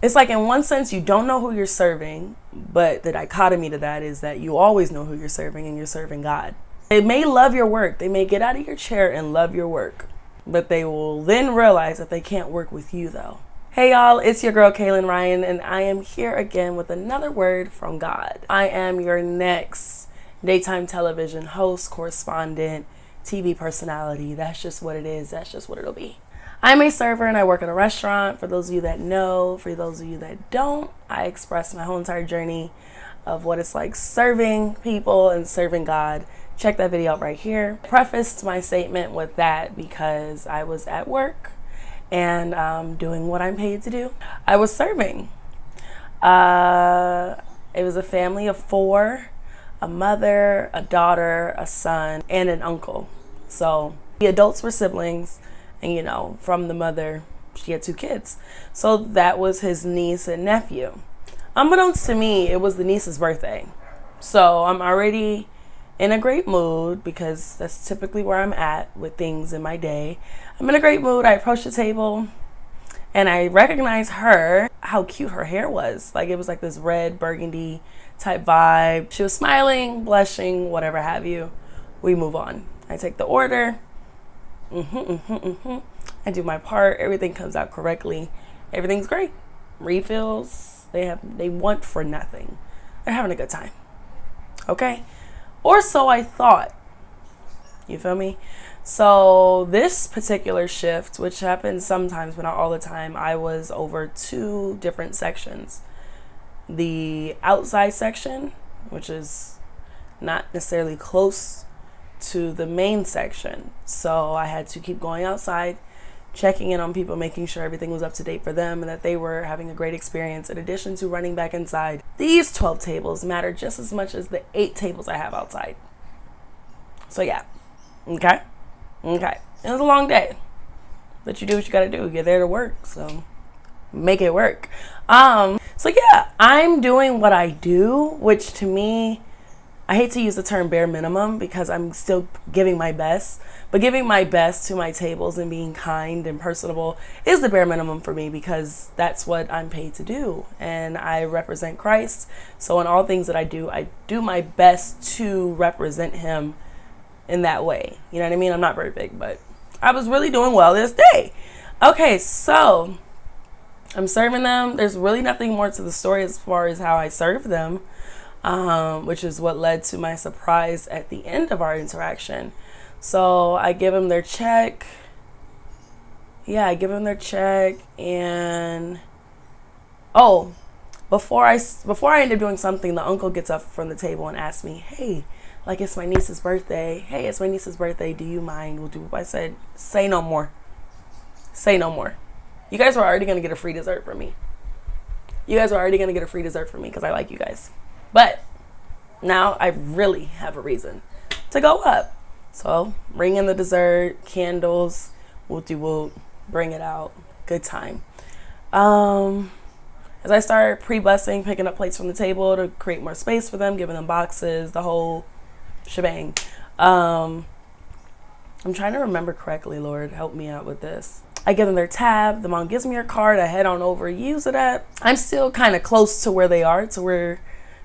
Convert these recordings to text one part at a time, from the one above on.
It's like in one sense you don't know who you're serving, but the dichotomy to that is that you always know who you're serving, and you're serving God. They may love your work. They may get out of your chair and love your work, but they will then realize that they can't work with you though. Hey y'all, it's your girl Kaelyn Ryan, and I am here again with another word from God. I am your next daytime television host, correspondent, TV personality. That's just what it is. That's just what it'll be. I'm a server and I work at a restaurant. For those of you that know, for those of you that don't, I express my whole entire journey of what it's like serving people and serving God. Check that video out right here. Prefaced my statement with that because I was at work and doing what I'm paid to do. I was serving. It was a family of 4, a mother, a daughter, a son, and an uncle. So the adults were siblings. And, you know, from the mother, she had 2 kids. So that was his niece and nephew. Unbeknownst to me, it was the niece's birthday. So I'm already in a great mood because that's typically where I'm at with things in my day. I'm in a great mood. I approached the table and I recognized her, how cute her hair was. Like it was like this red burgundy type vibe. She was smiling, blushing, whatever have you. We move on. I take the order. I do my part. Everything comes out correctly. Everything's great. Refills. They want for nothing. They're having a good time. Okay? Or so I thought. You feel me? So this particular shift, which happens sometimes but not all the time, I was over 2 different sections. The outside section, which is not necessarily close to the main section. So I had to keep going outside, checking in on people, making sure everything was up to date for them and that they were having a great experience, in addition to running back inside. These 12 tables matter just as much as the 8 tables I have outside. So yeah. Okay. It was a long day, but you do what you gotta do. You're there to work, so make it work. So yeah, I'm doing what I do, which to me, I hate to use the term bare minimum because I'm still giving my best, but giving my best to my tables and being kind and personable is the bare minimum for me because that's what I'm paid to do. And I represent Christ. So in all things that I do my best to represent him in that way. You know what I mean? I'm not very big, but I was really doing well this day. Okay, so I'm serving them. There's really nothing more to the story as far as how I serve them. Which is what led to my surprise at the end of our interaction. So I give them their check. Yeah, I give them their check, and before I end up doing something, the uncle gets up from the table and asks me, "Hey, like it's my niece's birthday. Hey, it's my niece's birthday. Do you mind? We'll do." I said, "Say no more. Say no more. You guys were already gonna get a free dessert from me. Because I like you guys." But now I really have a reason to go up. So bring in the dessert, candles, whoop-de-whoop, bring it out, good time. As I started pre-bussing, picking up plates from the table to create more space for them, giving them boxes, the whole shebang. I'm trying to remember correctly, Lord, help me out with this. I give them their tab, the mom gives me her card, I head on over, use it at. I'm still kind of close to where they are, to where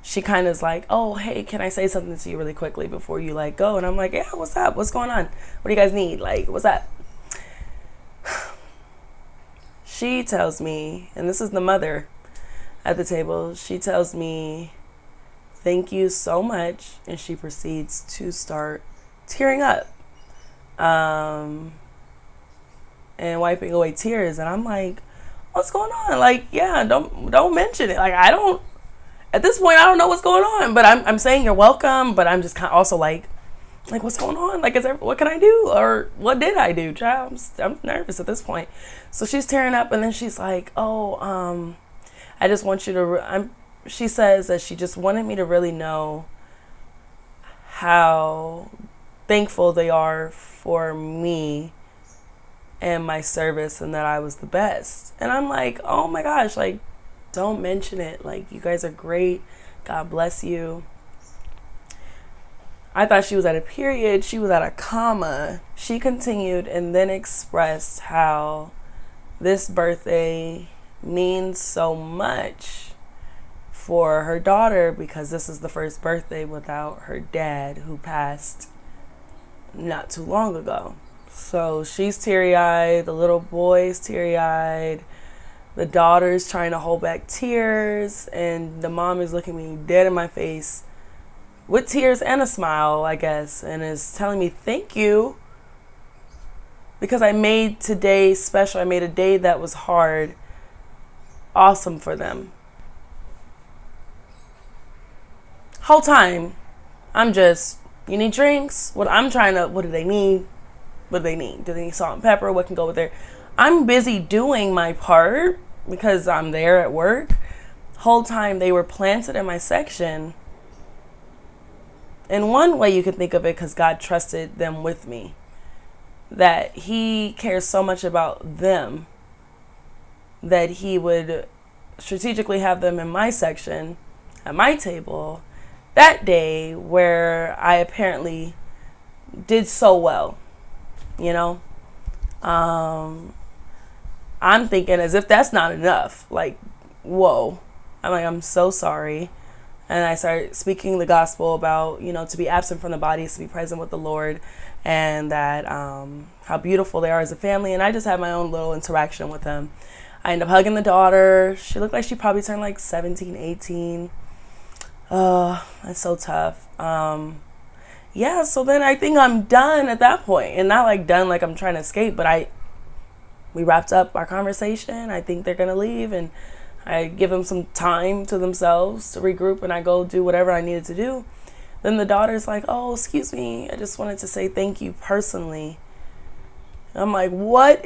she kind of is like, "Oh, hey, can I say something to you really quickly before you like go?" And I'm like, "Yeah, what's up? What's going on? What do you guys need? Like, what's up?" She tells me, and this is the mother at the table, she tells me, "Thank you so much." And she proceeds to start tearing up and wiping away tears. And I'm like, "What's going on?" Like, yeah, don't mention it. Like, at this point, I don't know what's going on, but I'm saying you're welcome, but I'm just kind of also like what's going on? Like, what can I do? Or what did I do, child? I'm nervous at this point. So she's tearing up, and then she's like, "Oh, I just want you to," she says that she just wanted me to really know how thankful they are for me and my service and that I was the best. And I'm like, oh my gosh, like, don't mention it. Like, you guys are great. God bless you. I thought she was at a period. She was at a comma. She continued and then expressed how this birthday means so much for her daughter because this is the first birthday without her dad, who passed not too long ago. So she's teary-eyed, the little boy's teary-eyed, the daughter's trying to hold back tears, and the mom is looking me dead in my face with tears and a smile, I guess, and is telling me thank you because I made today special. I made a day that was hard awesome for them. Whole time I'm just, you need drinks? What do they need? What do they need? Do they need salt and pepper? What can go with there? I'm busy doing my part because I'm there at work. Whole time they were planted in my section. In one way you can think of it, because God trusted them with me, that he cares so much about them that he would strategically have them in my section at my table that day where I apparently did so well, you know. I'm thinking, as if that's not enough, like, whoa. I'm like, I'm so sorry. And I started speaking the gospel about, to be absent from the body is to be present with the Lord, and that how beautiful they are as a family. And I just had my own little interaction with them. I ended up hugging the daughter. She looked like she probably turned like 17, 18. It's so tough. Yeah, so then I think I'm done at that point. And not like done like I'm trying to escape, but we wrapped up our conversation. I think they're going to leave, and I give them some time to themselves to regroup, and I go do whatever I needed to do. Then the daughter's like, oh, excuse me, I just wanted to say thank you personally. I'm like, what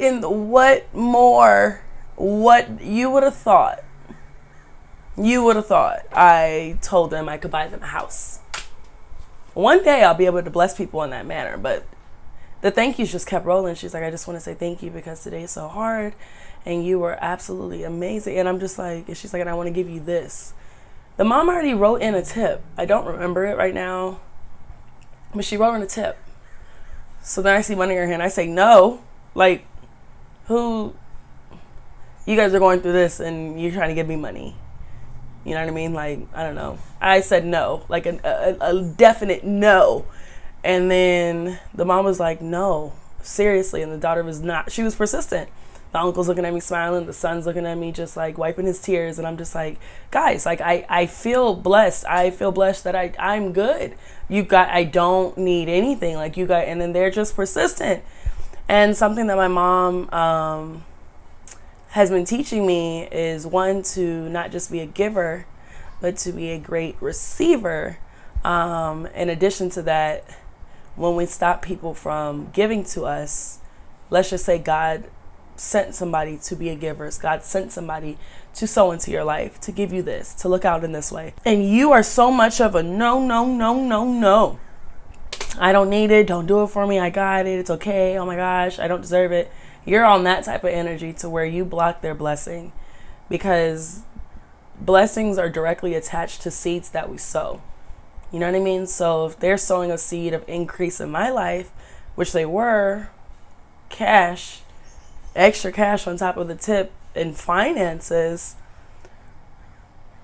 more? What you would have thought? You would have thought I told them I could buy them a house. One day I'll be able to bless people in that manner, but the thank yous just kept rolling. She's like, I just want to say thank you because today is so hard and you were absolutely amazing. And I'm just like, and she's like, and I want to give you this. The mom already wrote in a tip. I don't remember it right now, but she wrote in a tip. So then I see money in her hand. I say, no, like, who, you guys are going through this and you're trying to give me money. You know what I mean? Like, I don't know. I said no, like a definite no. And then the mom was like, no, seriously. And the daughter was not, she was persistent. The uncle's looking at me smiling. The son's looking at me just like wiping his tears. And I'm just like, guys, like I feel blessed. I feel blessed that I'm good. I don't need anything like you got. And then they're just persistent. And something that my mom has been teaching me is, one, to not just be a giver, but to be a great receiver. In addition to that, when we stop people from giving to us, let's just say God sent somebody to be a giver. God sent somebody to sow into your life, to give you this, to look out in this way. And you are so much of a no, no, no, no, no. I don't need it. Don't do it for me. I got it. It's okay. Oh my gosh, I don't deserve it. You're on that type of energy to where you block their blessing, because blessings are directly attached to seeds that we sow. You know what I mean? So if they're sowing a seed of increase in my life, which they were, cash, extra cash on top of the tip in finances,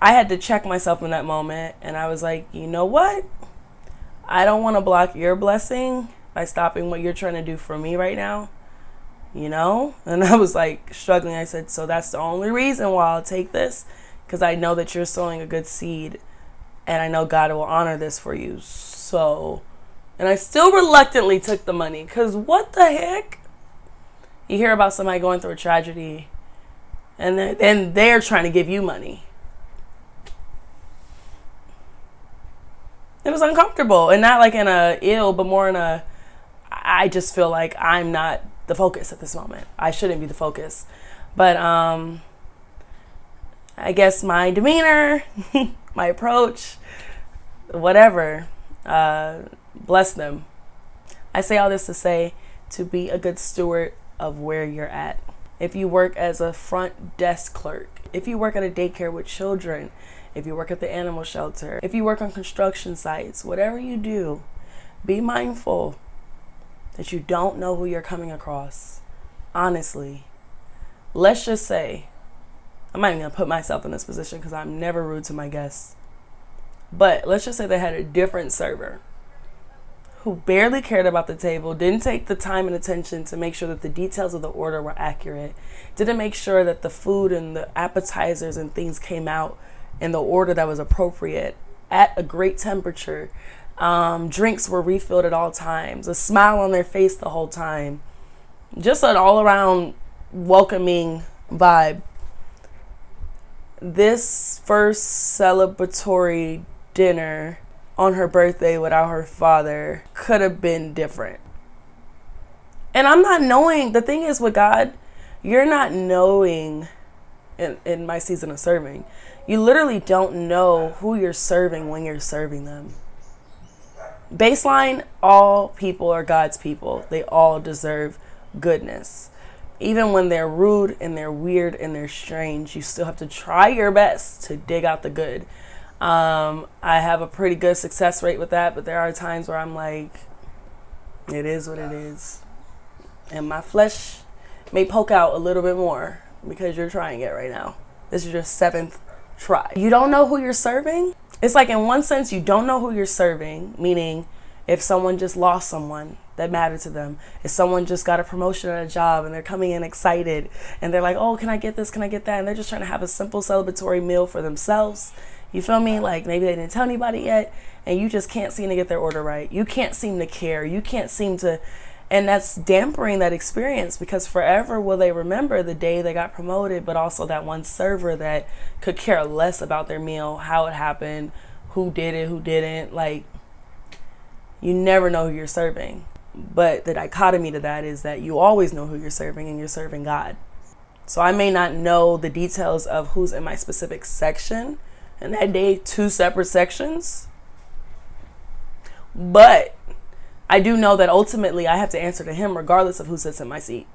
I had to check myself in that moment. And I was like, you know what? I don't want to block your blessing by stopping what you're trying to do for me right now. And I was like struggling. I said, so that's the only reason why I'll take this, because I know that you're sowing a good seed. And I know God will honor this for you. So, and I still reluctantly took the money, because what the heck? You hear about somebody going through a tragedy, and then they're trying to give you money. It was uncomfortable, and not like in a ill, but more in a, I just feel like I'm not the focus at this moment. I shouldn't be the focus. But I guess my demeanor, my approach, whatever, bless them. I say all this to say, to be a good steward of where you're at. If you work as a front desk clerk, if you work at a daycare with children, if you work at the animal shelter, if you work on construction sites, whatever you do, be mindful that you don't know who you're coming across. Honestly, let's just say I'm not even going to put myself in this position because I'm never rude to my guests. But let's just say they had a different server who barely cared about the table, didn't take the time and attention to make sure that the details of the order were accurate, didn't make sure that the food and the appetizers and things came out in the order that was appropriate at a great temperature. Drinks were refilled at all times, a smile on their face the whole time. Just an all-around welcoming vibe. This first celebratory dinner on her birthday without her father could have been different. And I'm not knowing, the thing is with God, you're not knowing in my season of serving. You literally don't know who you're serving when you're serving them. Baseline, all people are God's people. They all deserve goodness. Even when they're rude and they're weird and they're strange, you still have to try your best to dig out the good. I have a pretty good success rate with that, but there are times where I'm like, it is what it is. And my flesh may poke out a little bit more because you're trying it right now. This is your 7th try. You don't know who you're serving? It's like, in one sense, you don't know who you're serving, meaning if someone just lost someone that mattered to them, if someone just got a promotion at a job and they're coming in excited and they're like, oh, can I get this? Can I get that? And they're just trying to have a simple celebratory meal for themselves. You feel me? Like maybe they didn't tell anybody yet and you just can't seem to get their order right. You can't seem to care. You can't seem to, and that's dampering that experience, because forever will they remember the day they got promoted, but also that one server that could care less about their meal, how it happened, who did it, who didn't. Like, you never know who you're serving. But the dichotomy to that is that you always know who you're serving, and you're serving God. So I may not know the details of who's in my specific section, and that day 2 separate sections, but I do know that ultimately I have to answer to him regardless of who sits in my seat.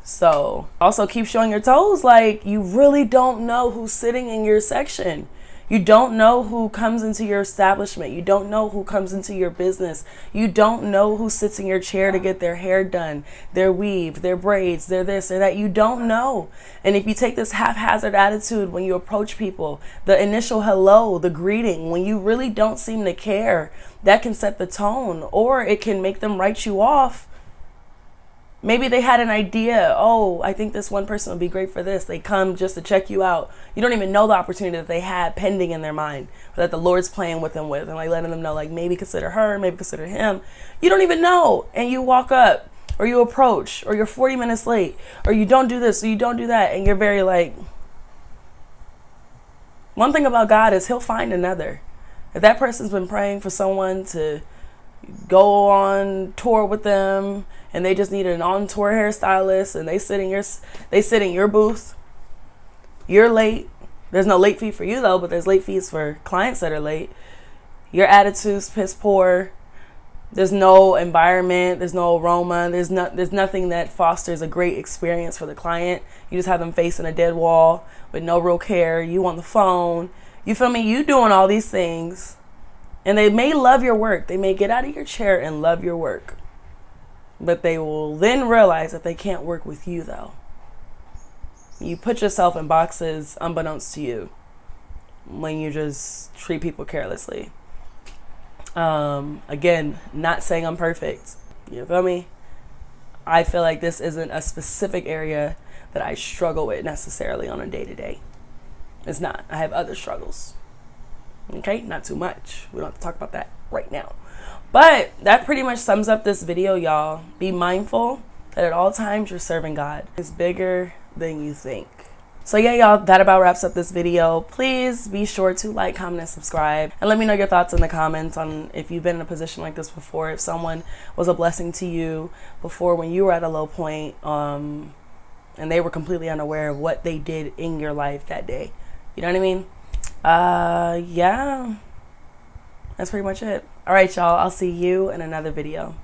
So also keep showing your toes. Like, you really don't know who's sitting in your section. You don't know who comes into your establishment. You don't know who comes into your business. You don't know who sits in your chair to get their hair done, their weave, their braids, their this, their that. You don't know. And if you take this haphazard attitude when you approach people, the initial hello, the greeting, when you really don't seem to care, that can set the tone, or it can make them write you off. Maybe they had an idea, oh, I think this one person would be great for this. They come just to check you out. You don't even know the opportunity that they had pending in their mind, or that the Lord's playing with them with, and like letting them know, like, maybe consider her, maybe consider him. You don't even know. And you walk up, or you approach, or you're 40 minutes late, or you don't do this, or you don't do that. And you're very like, one thing about God is he'll find another. If that person's been praying for someone to go on tour with them, and they just need an on-tour hairstylist, and they sit in your booth. You're late. There's no late fee for you though, but there's late fees for clients that are late. Your attitude's piss poor. There's no environment. There's no aroma. There's nothing that fosters a great experience for the client. You just have them facing a dead wall with no real care. You on the phone. You feel me? You doing all these things, and they may love your work. They may get out of your chair and love your work. But they will then realize that they can't work with you though. You put yourself in boxes unbeknownst to you when you just treat people carelessly. Again, not saying I'm perfect. You feel me? I feel like this isn't a specific area that I struggle with necessarily on a day-to-day. It's not. I have other struggles. Okay? Not too much. We don't have to talk about that right now. But that pretty much sums up this video, y'all. Be mindful that at all times you're serving God. It's bigger than you think. So yeah, y'all, that about wraps up this video. Please be sure to like, comment, and subscribe. And let me know your thoughts in the comments on if you've been in a position like this before, if someone was a blessing to you before when you were at a low point, and they were completely unaware of what they did in your life that day. You know what I mean? Yeah. That's pretty much it. All right, y'all. I'll see you in another video.